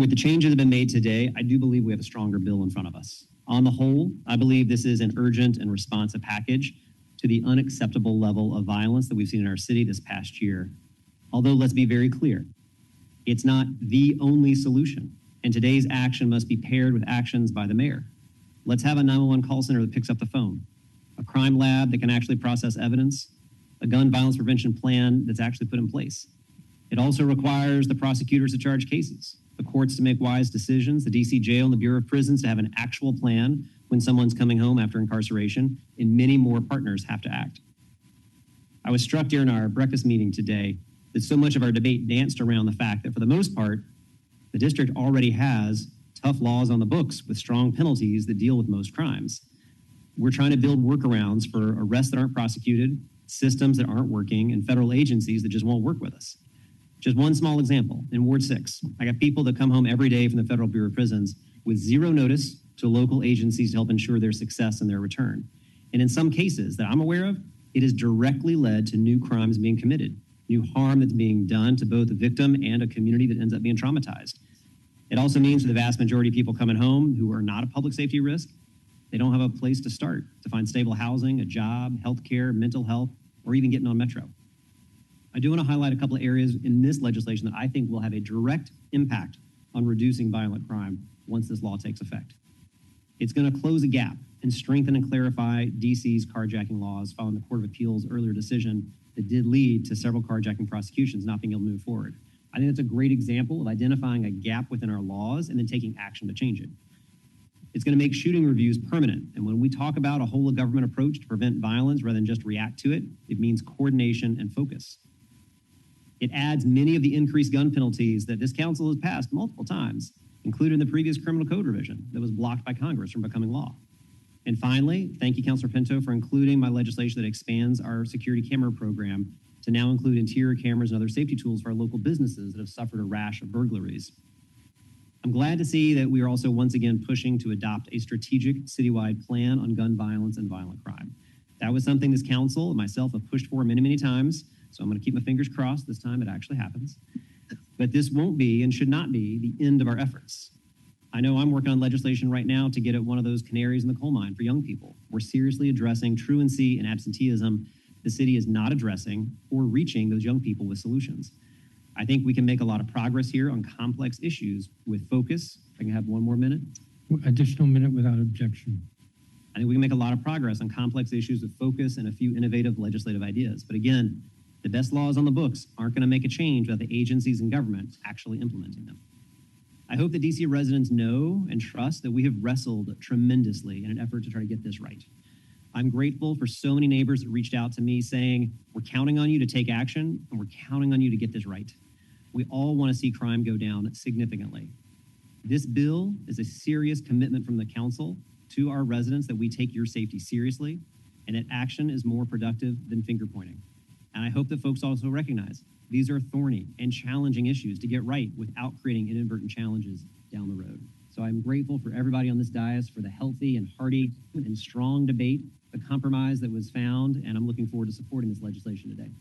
With the changes that have been made today, I do believe we have a stronger bill in front of us. On the whole, I believe this is an urgent and responsive package to the unacceptable level of violence that we've seen in our city this past year. Although, let's be very clear, it's not the only solution, and today's action must be paired with actions by the mayor. Let's have a 911 call center that picks up the phone, a crime lab that can actually process evidence, a gun violence prevention plan that's actually put in place. It also requires the prosecutors to charge cases, the courts to make wise decisions, the DC jail and the Bureau of Prisons to have an actual plan when someone's coming home after incarceration, and many more partners have to act. I was struck during our breakfast meeting today that so much of our debate danced around the fact that for the most part, the district already has tough laws on the books with strong penalties that deal with most crimes. We're trying to build workarounds for arrests that aren't prosecuted, systems that aren't working, and federal agencies that just won't work with us. Just one small example, in Ward 6, I got people that come home every day from the Federal Bureau of Prisons with zero notice to local agencies to help ensure their success and their return. And in some cases that I'm aware of, it has directly led to new crimes being committed, new harm that's being done to both the victim and a community that ends up being traumatized. It also means for the vast majority of people coming home who are not a public safety risk, they don't have a place to start to find stable housing, a job, healthcare, mental health, or even getting on Metro. I do want to highlight a couple of areas in this legislation that I think will have a direct impact on reducing violent crime once this law takes effect. It's going to close a gap and strengthen and clarify DC's carjacking laws following the Court of Appeals' earlier decision that did lead to several carjacking prosecutions not being able to move forward. I think that's a great example of identifying a gap within our laws and then taking action to change it. It's going to make shooting reviews permanent. And when we talk about a whole of government approach to prevent violence rather than just react to it, it means coordination and focus. It adds many of the increased gun penalties that this council has passed multiple times, including the previous criminal code revision that was blocked by Congress from becoming law. And finally, thank you, Councilor Pinto, for including my legislation that expands our security camera program to now include interior cameras and other safety tools for our local businesses that have suffered a rash of burglaries. I'm glad to see that we are also once again pushing to adopt a strategic citywide plan on gun violence and violent crime. That was something this council and myself have pushed for many, many times, so I'm going to keep my fingers crossed this time it actually happens. But this won't be and should not be the end of our efforts. I know I'm working on legislation right now to get at one of those canaries in the coal mine for young people. We're seriously addressing truancy and absenteeism the city is not addressing or reaching those young people with solutions. I think we can make a lot of progress here on complex issues with focus. If I can have one more minute. Additional minute without objection. I think we can make a lot of progress on complex issues with focus and a few innovative legislative ideas. But again, the best laws on the books aren't going to make a change without the agencies and government actually implementing them. I hope that DC residents know and trust that we have wrestled tremendously in an effort to try to get this right. I'm grateful for so many neighbors that reached out to me saying, we're counting on you to take action and we're counting on you to get this right. We all want to see crime go down significantly. This bill is a serious commitment from the council to our residents that we take your safety seriously and that action is more productive than finger pointing. And I hope that folks also recognize these are thorny and challenging issues to get right without creating inadvertent challenges down the road. So I'm grateful for everybody on this dais for the healthy and hearty and strong debate, the compromise that was found, and I'm looking forward to supporting this legislation today.